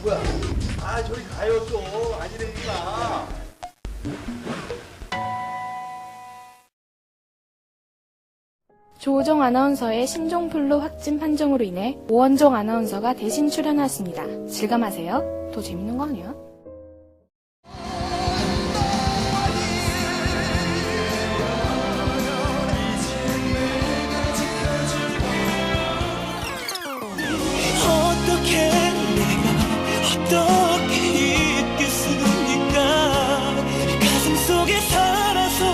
뭐야? 아 저리 가요 좀. 아니라니까. 조호정 아나운서의 신종플루 확진 판정으로 인해 오원종 아나운서가 대신 출연하였습니다. 질감하세요. 더 재밌는 거 아니야? 어떻게 내가 어떻게 있겠습니까? 가슴 속에 살아서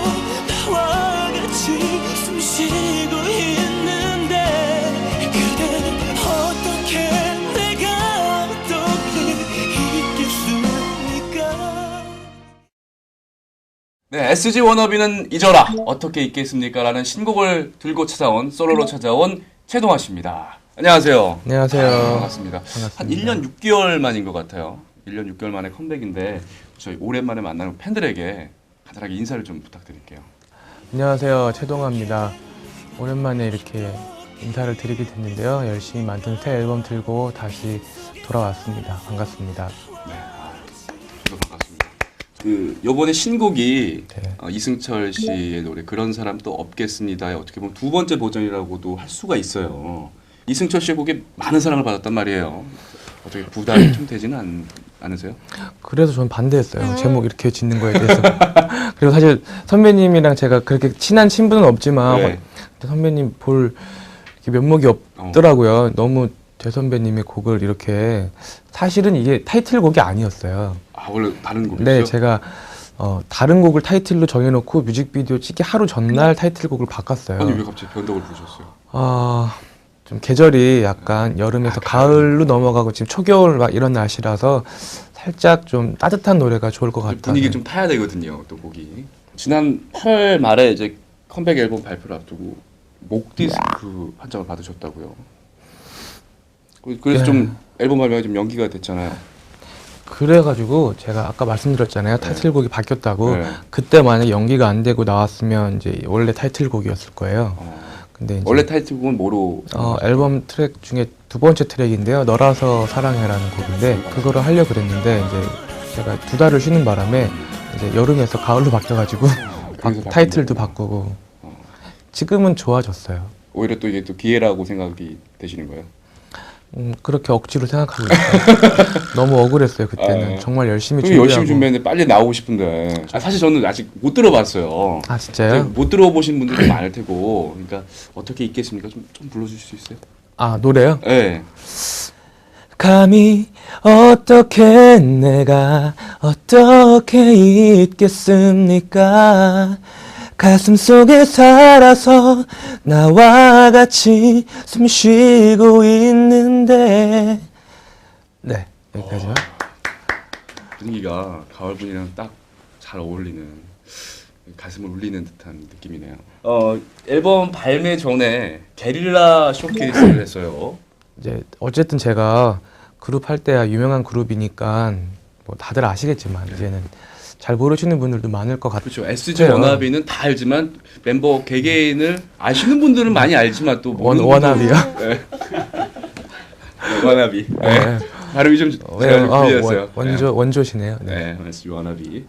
나와 같이 숨 쉬고 있는데 그대 어떻게 내가 어떻게 있겠습니까? 네, SG 워너비는 잊어라 어떻게 있겠습니까? 라는 신곡을 들고 찾아온 솔로로 찾아온 최동아 씨입니다. 안녕하세요. 안녕하세요. 반갑습니다. 한 1년 6개월 만인 것 같아요. 1년 6개월 만에 컴백인데 저희 오랜만에 만나는 팬들에게 간단하게 인사를 좀 부탁드릴게요. 안녕하세요. 최동아입니다. 오랜만에 이렇게 인사를 드리게 됐는데요. 열심히 만든 새 앨범 들고 다시 돌아왔습니다. 반갑습니다. 네, 저도 반갑습니다. 요번에 신곡이 네. 이승철 씨의 노래 그런 사람 또 없겠습니다의 어떻게 보면 두 번째 버전이라고도 할 수가 있어요. 이승철 씨의 곡에 많은 사랑을 받았단 말이에요. 어떻게 부담이 좀 되지는 않으세요? 그래서 저는 반대했어요. 제목 이렇게 짓는 거에 대해서. 그리고 사실 선배님이랑 제가 그렇게 친한 친분은 없지만 네. 선배님 볼 이렇게 면목이 없더라고요. 너무 제 선배님의 곡을 이렇게 사실은 이게 타이틀곡이 아니었어요. 아 원래 다른 곡이죠? 네, 제가 다른 곡을 타이틀로 정해놓고 뮤직비디오 찍기 하루 전날 타이틀곡을 바꿨어요. 아니 왜 갑자기 변덕을 부르셨어요? 좀 계절이 약간 여름에서 가을로 넘어가고 지금 초겨울 막 이런 날씨라서 살짝 좀 따뜻한 노래가 좋을 것 같아요. 분위기 좀 타야 되거든요, 또 곡이. 지난 8월 말에 이제 컴백 앨범 발표를 앞두고 목 디스크 판정을 받으셨다고요. 그래서 네. 좀 앨범 발매가 좀 연기가 됐잖아요. 그래가지고 제가 아까 말씀드렸잖아요. 타이틀곡이 바뀌었다고. 네. 그때 만약에 연기가 안 되고 나왔으면 이제 원래 타이틀곡이었을 거예요. 근데 이제 원래 타이틀곡은 뭐로? 앨범 트랙 중에 두 번째 트랙인데요. 너라서 사랑해라는 곡인데 그거를 하려고 그랬는데 이제 제가 두 달을 쉬는 바람에 이제 여름에서 가을로 바뀌어가지고 그래서 타이틀도 바꾼 바꾸고 지금은 좋아졌어요. 오히려 또 이게 또 기회라고 생각이 되시는 거예요? 그렇게 억지로 생각하고 있어요. 너무 억울했어요 그때는. 정말 열심히 그럼 열심히 준비하고. 준비했는데 빨리 나오고 싶은데 사실 저는 아직 못 들어봤어요. 아 진짜요? 못 들어보신 분들도 많을 테고 그러니까 어떻게 있겠습니까? 좀 불러주실 수 있어요? 아 노래요? 네. 감히 어떻게 내가 어떻게 있겠습니까? 가슴 속에 살아서 나와 같이 숨 쉬고 있는데. 네, 여기까지요. 분위기가 가을 분이랑 딱 잘 어울리는 가슴을 울리는 듯한 느낌이네요. 앨범 발매 전에 게릴라 쇼케이스를 했어요. 이제 어쨌든 제가 그룹 할 때야 유명한 그룹이니까 뭐 다들 아시겠지만 이제는 잘 모르시는 분들도 많을 것 같아요. 그렇죠. SG 워너비는 다 알지만 멤버 개개인을 아시는 분들은 많이 알지만 또 모르는 워너비요? 네. 워너비. 네. 네. 발음이 좀 제가 틀렸어요. 원조시네요. 네. 네, SG 워너비.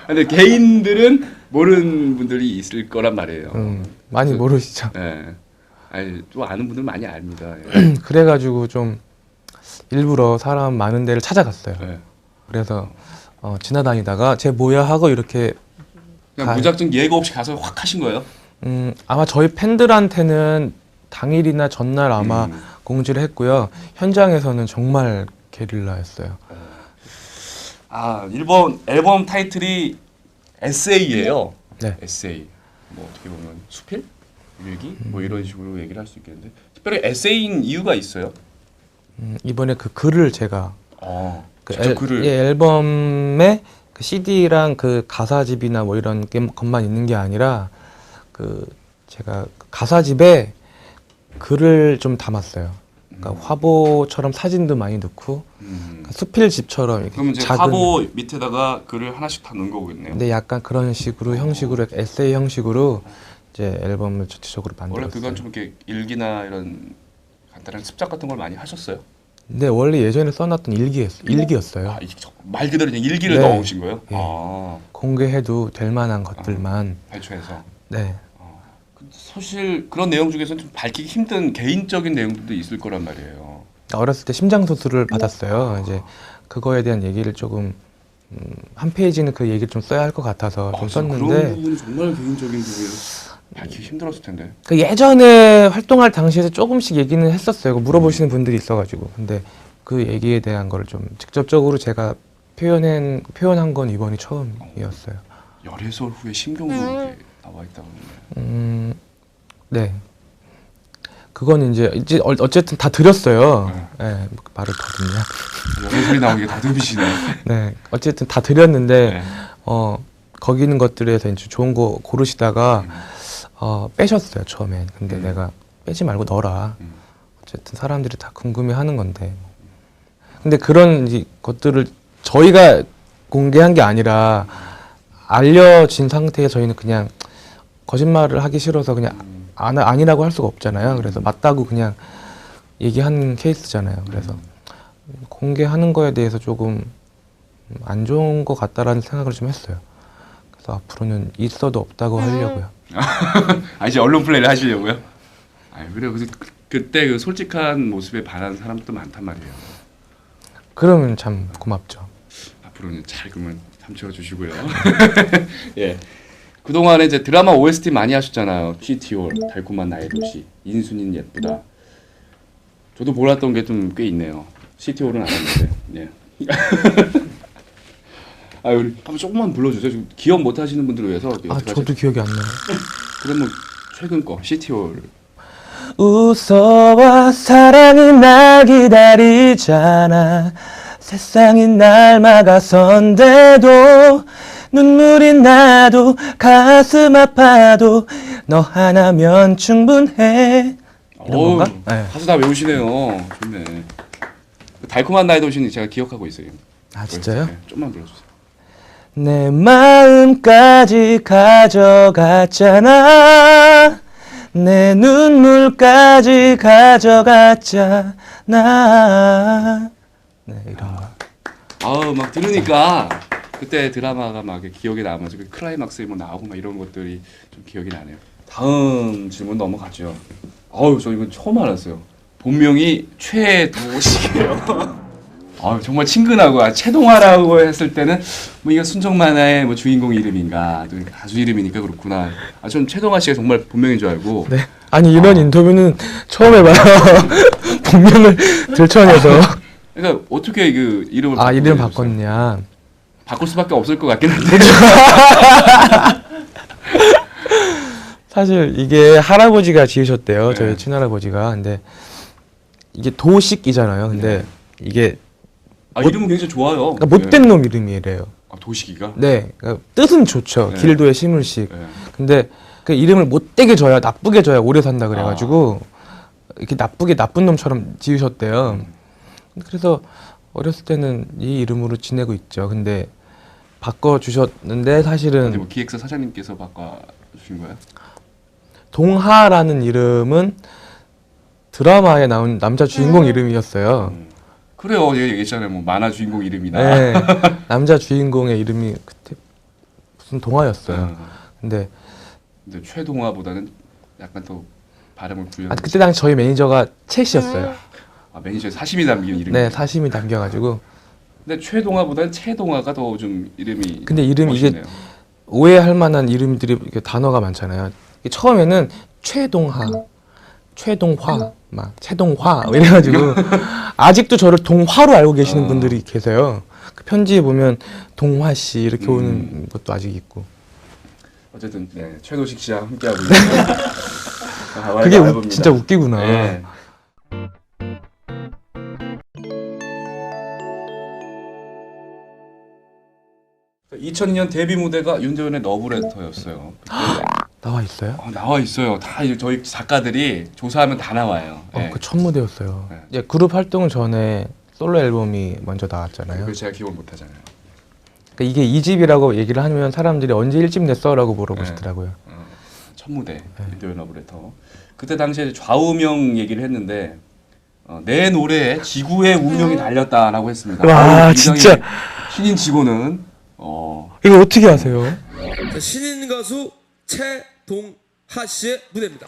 근데 개인들은 모르는 분들이 있을 거란 말이에요. 많이 모르시죠. 네. 아니, 또 아는 분들 많이 압니다. 예. 그래가지고 좀 일부러 사람 많은 데를 찾아갔어요. 네. 그래서 지나다니다가 쟤 뭐야 하고 이렇게 그냥 무작정 예고 없이 가서 확 하신 거예요? 아마 저희 팬들한테는 당일이나 전날 아마 공지를 했고요. 현장에서는 정말 게릴라였어요. 앨범 타이틀이 에세이예요. 네. 에세이. 뭐 어떻게 보면 수필? 일기? 뭐 이런 식으로 얘기를 할 수 있겠는데 특별히 에세이인 이유가 있어요? 이번에 그 글을 제가 직접 글을 앨범에 그 CD랑 그 가사집이나 뭐 이런 것만 있는 게 아니라 제가 가사집에 글을 좀 담았어요. 그러니까 화보처럼 사진도 많이 넣고 그러니까 수필집처럼 이렇게 그럼 이제 작은 화보 밑에다가 글을 하나씩 다 넣은 거겠네요. 근데 약간 그런 식으로 형식으로 에세이 형식으로 이제 앨범을 전체적으로 만들었어요. 원래 그건 좀 이렇게 일기나 이런 간단한 습작 같은 걸 많이 하셨어요? 근데 원래 예전에 써놨던 일기였어요. 아, 말 그대로 그냥 일기를 네. 넣으신 거예요? 예. 아, 공개해도 될 만한 것들만. 발췌해서. 네. 근데 사실 그런 내용 중에서는 좀 밝히기 힘든 개인적인 내용들도 있을 거란 말이에요. 어렸을 때 심장 수술을 받았어요. 이제 그거에 대한 얘기를 조금 한 페이지는 그 얘기를 좀 써야 할 것 같아서 좀 그런 썼는데 부분은 정말 개인적인 부분이라 밝히기 힘들었을 텐데. 그 예전에 활동할 당시에도 조금씩 얘기는 했었어요. 물어보시는 분들이 있어가지고. 근데 그 얘기에 대한 걸 좀 직접적으로 제가 표현한 건 이번이 처음이었어요. 열애설 후에 심경도 이렇게 나와 있다고 그러네요. 네. 그건 이제 어쨌든 다 드렸어요. 네, 말을 더듬냐. 열애설이 나오는 게 다 들으시네. 네, 어쨌든 다 드렸는데 네. 거기 있는 것들에서 이제 좋은 거 고르시다가 빼셨어요 처음엔. 근데 내가 빼지 말고 넣어라. 어쨌든 사람들이 다 궁금해하는 건데. 근데 그런 이제 것들을 저희가 공개한 게 아니라 알려진 상태에 저희는 그냥 거짓말을 하기 싫어서 그냥 아니라고 할 수가 없잖아요. 그래서 맞다고 그냥 얘기한 케이스잖아요. 그래서 공개하는 거에 대해서 조금 안 좋은 것 같다라는 생각을 좀 했어요. 그래서 앞으로는 있어도 없다고 하려고요. 아, 이제 언론 플레이를 하시려고요? 아, 그래요. 그때 그 솔직한 모습에 반하는 사람도 많단 말이에요. 그러면 참 고맙죠. 앞으로는 잘 그러면 삼채워 주시고요. 예. 그동안에 이제 드라마 OST 많이 하셨잖아요. 시티홀, 달콤한 나의 도시, 인순이는 예쁘다. 저도 몰랐던 게 좀 꽤 있네요. 시티홀은 알았는데. 예. 아, 우리 한번 조금만 불러주세요. 지금 기억 못 하시는 분들을 위해서. 저도 기억이 안 나요. 그러면 최근 거 시티홀. 웃어와 사랑이 날 기다리잖아. 세상이 날 막아선데도 눈물이 나도 가슴 아파도 너 하나면 충분해. 이런 건가? 네. 가수 다 외우시네요. 좋네. 달콤한 나의 도시는 제가 기억하고 있어요. 아 진짜요? 네, 좀만 불러주세요. 내 마음까지 가져갔잖아. 내 눈물까지 가져갔잖아. 네 이런 거. 아우 막 들으니까 그때 드라마가 막 기억에 남아서 그 클라이막스에 뭐 나오고 막 이런 것들이 좀 기억이 나네요. 다음 질문 넘어가죠. 아우 저 이건 처음 알았어요. 본명이 최도식이에요. 아 정말 친근하고 최동화라고 했을 때는 뭐 이게 순정 만화의 뭐 주인공 이름인가 또 가수 이름이니까 그렇구나. 전 최동화 씨가 정말 본명인 줄 알고. 네. 아니 이런 인터뷰는 처음 해봐요. 본명을 들춰내서. 그러니까 어떻게 그 이름을 이름 바꿨냐. 바꿀 수밖에 없을 것 같긴 한데. 사실 이게 할아버지가 지으셨대요. 네. 저희 친할아버지가. 근데 이게 도식이잖아요. 근데 이게 이름은 굉장히 좋아요. 그러니까 못된 놈 이름이래요. 도식이가? 네. 그러니까 뜻은 좋죠. 네. 길도의 시물식. 네. 근데 그 이름을 못되게 줘야 나쁘게 줘야 오래 산다 그래가지고 이렇게 나쁜 놈처럼 지으셨대요. 그래서 어렸을 때는 이 이름으로 지내고 있죠. 근데 바꿔주셨는데 사실은 근데 뭐 기획사 사장님께서 바꿔주신 거예요? 동하라는 이름은 드라마에 나온 남자 주인공 이름이었어요. 그래요. 얘 얘기했잖아요. 뭐 만화 주인공 이름이나. 네, 남자 주인공의 이름이 그때 무슨 동화였어요. 근데 최동화보다는 약간 더 발음을 구현. 그때 당시 저희 매니저가 채 씨였어요. 매니저에 사심이 담긴 이름. 네, 사심이 담겨가지고. 근데 최동화보다는 최동화가 더 좀 이름이. 근데 이름이 멋있네요. 이게 오해할 만한 이름들이 이렇게 단어가 많잖아요. 처음에는 최동하, 최동화, 막 최동화 이래가지고 아직도 저를 동화로 알고 계시는 분들이 계세요. 그 편지에 보면 동화 씨 이렇게 오는 것도 아직 있고. 어쨌든 네, 최도식 씨와 함께하고 있는. 그게 진짜 웃기구나. 네. (2002년) 데뷔 무대가 윤도현의 러브레터였어요. 나와 있어요? 나와 있어요. 다 저희 작가들이 조사하면 다 나와요. 네. 그 첫 무대였어요. 네. 이제 그룹 활동 전에 솔로 앨범이 먼저 나왔잖아요. 그래서 제가 기억을 못 하잖아요. 그러니까 이게 2집이라고 얘기를 하면 사람들이 언제 1집 냈어라고 물어보시더라고요. 첫 무대 윤도현 러브레터. 그때 당시에 좌우명 얘기를 했는데 내 노래에 지구의 운명이 달렸다라고 했습니다. 와, 굉장히 진짜. 신인 직원은 이거 어떻게 하세요? 자, 신인 가수 최동하 씨의 무대입니다.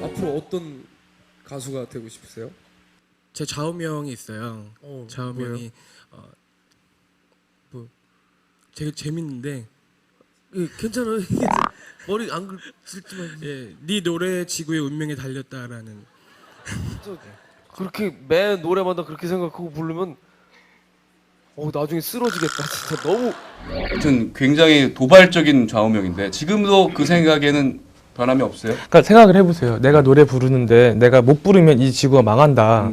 앞으로 어떤 가수가 되고 싶으세요? 제 좌우명이 있어요. 좌우명이 뭐 되게 재밌는데 괜찮아요. 머리 안 긁지만. 네 노래 지구의 운명에 달렸다라는. 그렇게 매 노래마다 그렇게 생각하고 부르면 나중에 쓰러지겠다. 진짜 너무. 하여튼 굉장히 도발적인 좌우명인데 지금도 그 생각에는 변함이 없어요? 그러니까 생각을 해보세요. 내가 노래 부르는데 내가 못 부르면 이 지구가 망한다.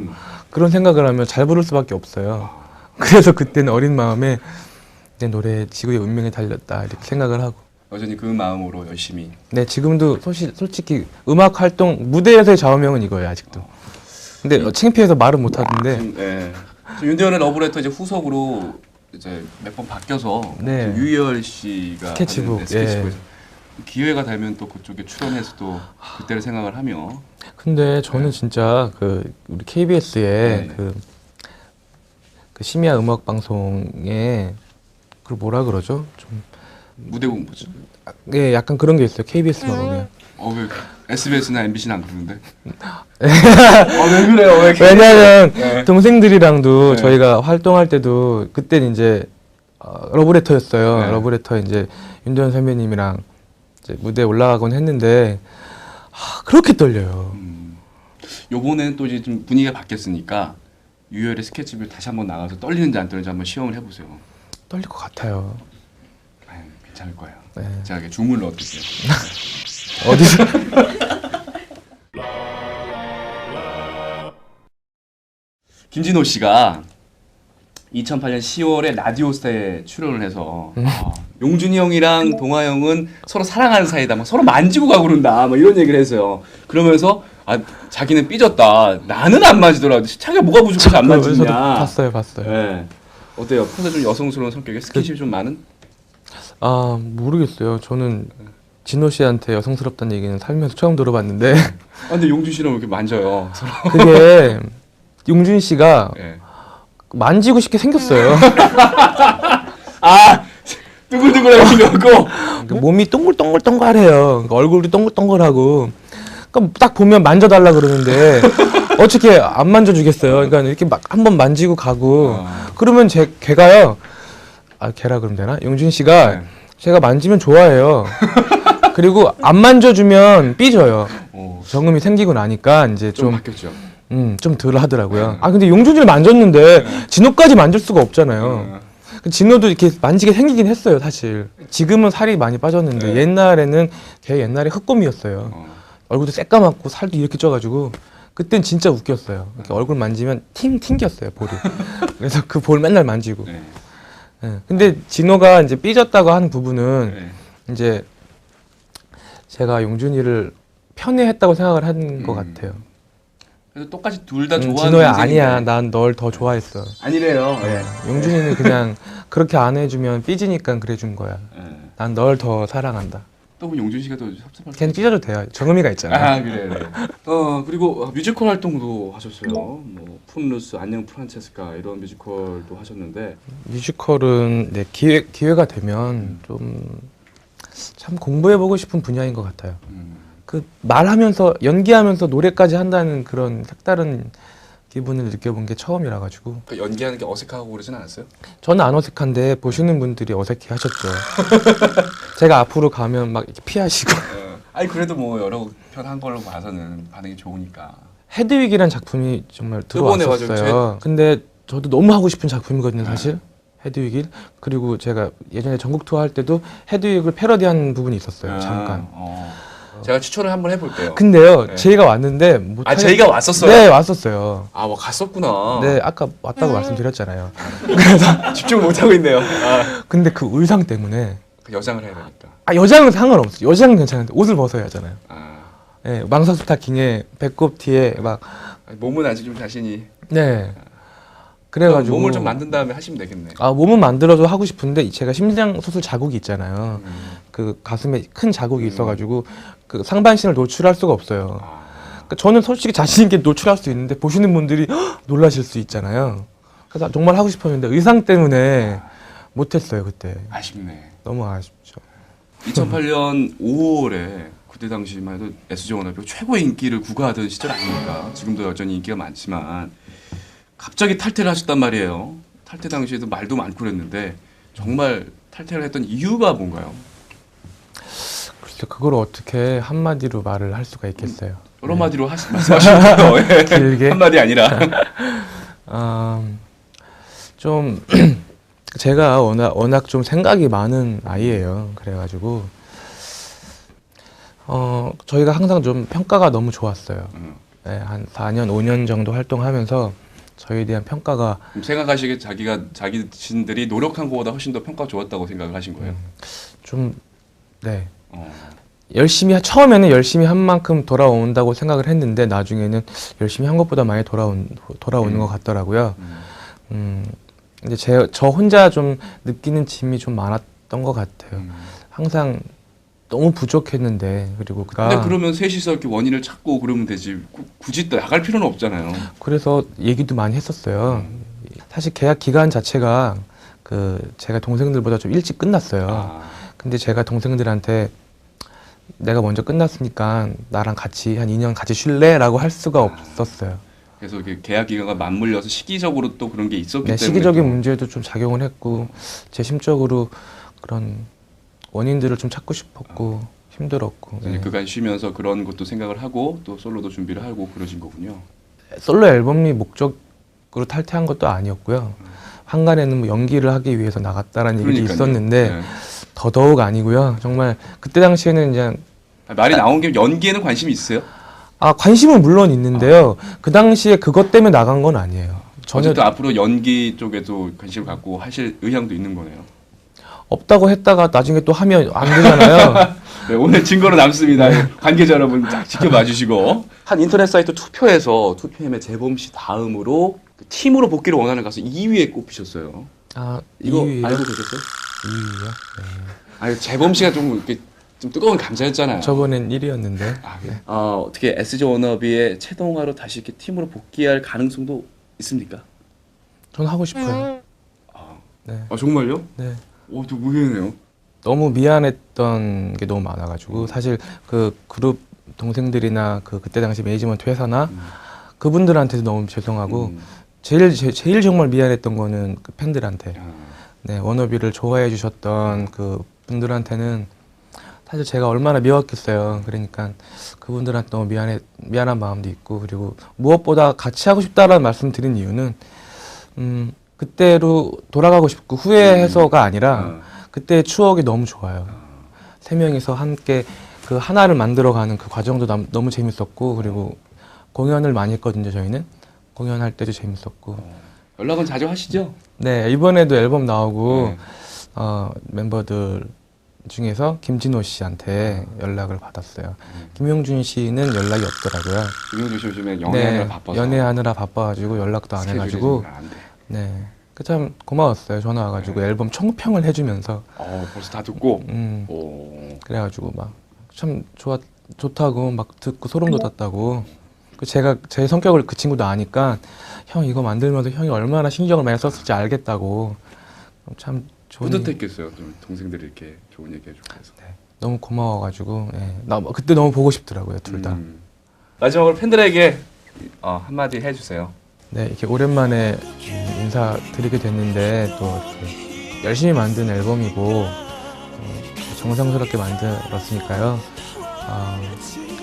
그런 생각을 하면 잘 부를 수밖에 없어요. 그래서 그때는 어린 마음에 내 노래 지구의 운명에 달렸다 이렇게 생각을 하고. 여전히 그 마음으로 열심히. 네, 지금도 솔직히 음악 활동 무대에서의 좌우명은 이거예요 아직도. 근데 창피해서 말은 못 하던데. 지금 윤대현의 러브레터 이제 후속으로 이제 몇 번 바뀌어서 네. 지금 유희열 씨가 스케치북, 하는데 스케치북에서 기회가 되면 또 그쪽에 출연해서 또 그때를 생각을 하며. 근데 저는 진짜 그 우리 KBS의 네. 그 심야 음악 방송에 그 뭐라 그러죠? 좀 무대 공부죠. 예, 약간 그런 게 있어요. KBS만 보면. 왜 SBS나 MBC는 안 그러는데? 왜 그래요? 왜 이렇게? 왜냐면 네. 동생들이랑도 네. 저희가 활동할 때도 그때는 이제 러브레터였어요. 네. 러브레터 이제 윤도현 선배님이랑 이제 무대에 올라가곤 했는데 그렇게 떨려요. 요번에는 또 이제 좀 분위기가 바뀌었으니까 유희열의 스케치북 다시 한번 나가서 떨리는지 안 떨리는지 한번 시험을 해보세요. 떨릴 것 같아요. 괜찮을 거예요. 네. 제가 이렇게 주문을 넣어드릴게요. 어디서? 김진호 씨가 2008년 10월에 라디오스타에 출연을 해서 용준이 형이랑 동아 형은 서로 사랑하는 사이다, 막 서로 만지고 가고 그런다, 막 이런 얘기를 했어요. 그러면서 자기는 삐졌다. 나는 안 만지더라. 자기가 뭐가 부족해서 안 저도 만지냐. 봤어요. 네. 어때요? 평소 좀 여성스러운 성격에 스킨십이 좀 많은? 모르겠어요. 저는 진호 씨한테 여성스럽다는 얘기는 살면서 처음 들어봤는데 근데 용준 씨는 왜 이렇게 만져요? 서로. 그게 용준 씨가 네. 만지고 싶게 생겼어요. 둥글둥글하게 생겼고. 그러니까 몸이 동글동글동글해요. 그러니까 얼굴도 동글동글하고. 그러니까 딱 보면 만져달라 그러는데 어떻게 안 만져주겠어요. 그러니까 이렇게 막 한번 만지고 가고 그러면 걔가요. 걔라 그러면 되나? 용준 씨가 네. 제가 만지면 좋아해요. 그리고 안 만져주면 삐져요. 정음이 생기고 나니까 이제 좀 바뀌었죠. 좀 덜 하더라고요. 근데 용준이를 만졌는데 진호까지 만질 수가 없잖아요. 진호도 이렇게 만지게 생기긴 했어요, 사실. 지금은 살이 많이 빠졌는데 옛날에는 걔 옛날에 흑곰이었어요. 얼굴도 새까맣고 살도 이렇게 쪄가지고 그땐 진짜 웃겼어요. 이렇게 얼굴 만지면 튕겼어요, 볼이. 그래서 그 볼 맨날 만지고. 네. 네. 근데 진호가 이제 삐졌다고 한 부분은 이제 제가 용준이를 편애했다고 생각을 한 것 같아요. 그래서 똑같이 둘 다 좋아하는 진호야 동생인데. 아니야, 난 널 더 좋아했어. 아니래요. 용준이는 그냥 그렇게 안 해주면 삐지니까 그래준 거야. 난 널 더 사랑한다. 또 용준 씨가 또 섭섭할 걔는 삐져도 돼요. 정음이가 있잖아. 그래. 그리고 뮤지컬 활동도 하셨어요. 뭐 푼루스, 안녕 프란체스카 이런 뮤지컬도 하셨는데. 뮤지컬은 기회가 되면 좀 참 공부해보고 싶은 분야인 것 같아요. 그 말하면서 연기하면서 노래까지 한다는 그런 색다른 기분을 느껴본 게 처음이라 가지고. 그러니까 연기하는 게 어색하고 그러진 않았어요? 저는 안 어색한데 보시는 분들이 어색해 하셨죠. 제가 앞으로 가면 막 이렇게 피하시고. 그래도 뭐 여러 편 한 걸로 봐서는 반응이 좋으니까. 헤드윅이란 작품이 정말 이번에 들어왔었어요. 맞아요. 근데 저도 너무 하고 싶은 작품이거든요, 사실. 헤드윅이. 그리고 제가 예전에 전국 투어 할 때도 헤드윅을 패러디한 부분이 있었어요, 잠깐. 제가 추천을 한번 해볼게요. 근데 제이가 왔는데 제이가 왔었어요? 네, 왔었어요. 뭐 갔었구나. 네, 아까 왔다고 말씀드렸잖아요. 집중 못하고 있네요. 근데 그 의상 때문에 그 여장을 해야 되니까. 여장은 상관없어요. 여장은 괜찮은데 옷을 벗어야 하잖아요. 예, 망석 스타킹에 배꼽 티에 막 몸은 아직 좀 자신이. 네. 그래가지고 몸을 좀 만든 다음에 하시면 되겠네. 아 몸은 만들어서 하고 싶은데 제가 심장 수술 자국이 있잖아요. 그 가슴에 큰 자국이 있어가지고 그 상반신을 노출할 수가 없어요. 그러니까 저는 솔직히 자신 있게 노출할 수 있는데 보시는 분들이 헉! 놀라실 수 있잖아요. 그래서 정말 하고 싶었는데 의상 때문에 못했어요 그때. 아쉽네. 너무 아쉽죠. 2008년 5월에 그때 당시만 해도 SG 워너비가 최고의 인기를 구가하던 시절 아닙니까? 지금도 여전히 인기가 많지만 갑자기 탈퇴를 하셨단 말이에요. 탈퇴 당시에도 말도 많고 그랬는데 정말 탈퇴를 했던 이유가 뭔가요? 글쎄 그걸 어떻게 한마디로 말을 할 수가 있겠어요. 여러 마디로 말씀하시는 거예요. 예. 길게? 한마디 아니라. 좀 제가 워낙 좀 생각이 많은 아이예요. 그래가지고 저희가 항상 좀 평가가 너무 좋았어요. 네, 한 4년, 5년 정도 활동하면서 저희에 대한 평가가 생각하시기에 자기 자신들이 노력한 것보다 훨씬 더 평가가 좋았다고 생각을 하신 거예요. 좀 네. 처음에는 열심히 한 만큼 돌아온다고 생각을 했는데 나중에는 열심히 한 것보다 많이 돌아오는 것 같더라고요. 근데 저 혼자 좀 느끼는 짐이 좀 많았던 것 같아요. 항상 너무 부족했는데 그리고 근데 그러면 셋이서 이렇게 원인을 찾고 그러면 되지 굳이 또 나갈 필요는 없잖아요. 그래서 얘기도 많이 했었어요. 사실 계약 기간 자체가 제가 동생들보다 좀 일찍 끝났어요. 근데 제가 동생들한테 내가 먼저 끝났으니까 나랑 같이 한 2년 같이 쉴래? 라고 할 수가 없었어요. 그래서 이렇게 계약 기간과 맞물려서 시기적으로 또 그런 게 있었기 네, 때문에 시기적인 문제도 좀 작용을 했고 제 심적으로 그런 원인들을 좀 찾고 싶었고 힘들었고 이제 그간 쉬면서 그런 것도 생각을 하고 또 솔로도 준비를 하고 그러신 거군요. 솔로 앨범이 목적으로 탈퇴한 것도 아니었고요. 한간에는 뭐 연기를 하기 위해서 나갔다라는 얘기도 그러니까요. 있었는데 네. 더더욱 아니고요. 정말 그때 당시에는 이제 말이 나온 김에 연기에는 관심이 있으세요? 관심은 물론 있는데요. 그 당시에 그것 때문에 나간 건 아니에요. 전혀 어쨌든 앞으로 연기 쪽에도 관심을 갖고 하실 의향도 있는 거네요. 없다고 했다가 나중에 또 하면 안 되잖아요. 네, 오늘 증거로 남습니다. 관계자 여러분 딱 지켜봐 주시고. 한 인터넷 사이트 투표에서 2PM의 재범 씨 다음으로 그 팀으로 복귀를 원하는 가수 2위에 꼽히셨어요. 이거 2위요? 알고 계셨어요? 2위요? 네. 아니 재범 씨가 좀 이렇게 좀 뜨거운 감자였잖아요. 저번엔 1위였는데. 네. 어떻게 SG 워너비의 채동화로 다시 이렇게 팀으로 복귀할 가능성도 있습니까? 전 하고 싶어요. 네. 정말요? 네. 저 의외네요. 너무 미안했던 게 너무 많아가지고 사실 그 그룹 동생들이나 그때 당시 매니지먼트 회사나 그분들한테도 너무 죄송하고 제일 정말 미안했던 거는 그 팬들한테 네 워너비를 좋아해 주셨던 그 분들한테는 사실 제가 얼마나 미웠겠어요. 그러니까 그분들한테 너무 미안한 마음도 있고 그리고 무엇보다 같이 하고 싶다라는 말씀 드린 이유는 그때로 돌아가고 싶고 후회해서가 아니라 그때의 추억이 너무 좋아요. 세 명이서 함께 그 하나를 만들어가는 그 과정도 너무 재밌었고 그리고 공연을 많이 했거든요. 저희는 공연할 때도 재밌었고 연락은 자주 하시죠? 네 이번에도 앨범 나오고 네. 멤버들 중에서 김진호 씨한테 연락을 받았어요. 김용준 씨는 연락이 없더라고요. 김용준 씨 요즘에 연애하느라 바빠서 연애하느라 바빠가지고 연락도 안 해가지고 네. 참 고마웠어요. 전화 와가지고 앨범 총평을 해주면서 벌써 다 듣고 그래가지고 막 참 좋다고 막 듣고 소름 돋았다고 제가 제 성격을 그 친구도 아니까 형 이거 만들면서 형이 얼마나 신경을 많이 썼을지 알겠다고 참 뿌듯했겠어요. 좀 동생들이 이렇게 좋은 얘기 해주고 해서 너무 고마워가지고 나 그때 너무 보고 싶더라고요. 둘 다. 마지막으로 팬들에게 한마디 해주세요. 네, 이렇게 오랜만에 인사드리게 됐는데 또 이렇게 열심히 만든 앨범이고 정성스럽게 만들었으니까요.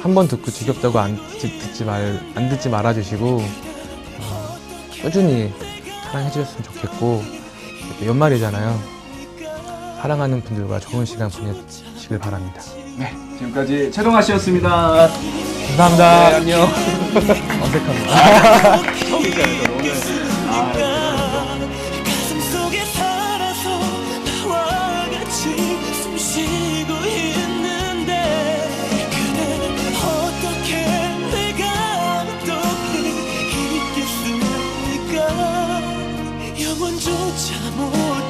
한 번 듣고 지겹다고 안 듣지 말아주시고 꾸준히 사랑해 주셨으면 좋겠고 연말이잖아요. 사랑하는 분들과 좋은 시간 보내시길 바랍니다. 네, 지금까지 최동아 씨였습니다. 감사합니다. 네, 안녕. 어색합니다. 처음이잖아요, 오늘. 가슴 속에 살아서 나와 같이 숨 쉬고 있는데 그대는 어떻게 소원조차 못